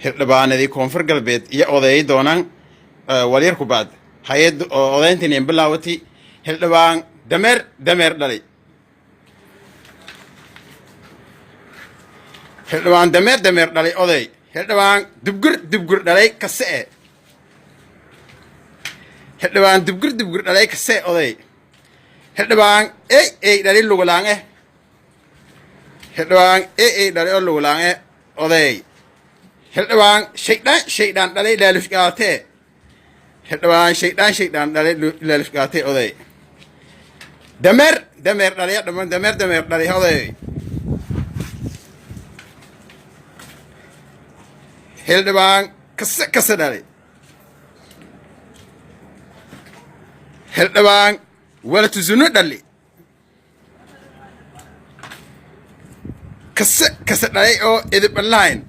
xildhibaanadii koonfur galbeed iyo oday doonaan walyar ku baad hay'ad odayntiin in bilaawati xildhibaan dameer dhalay xildhibaan dameer dhalay oday xildhibaan dubgur dhalay kase xildhibaan dubgur dhalay kase oday xildhibaan ay dhalay lugulaan xildhibaan ay dhalay oo lugulaan oday xildhibaan shaydaan dhalay laalufgaatee xildhibaan shaydaan dhalay laalufgaatee oday dameer dhalay dhamaan dameer dhalay oday xildhibaan kase dhalay xildhibaan walatuzuno dhali kase dhalay oo idib lahayn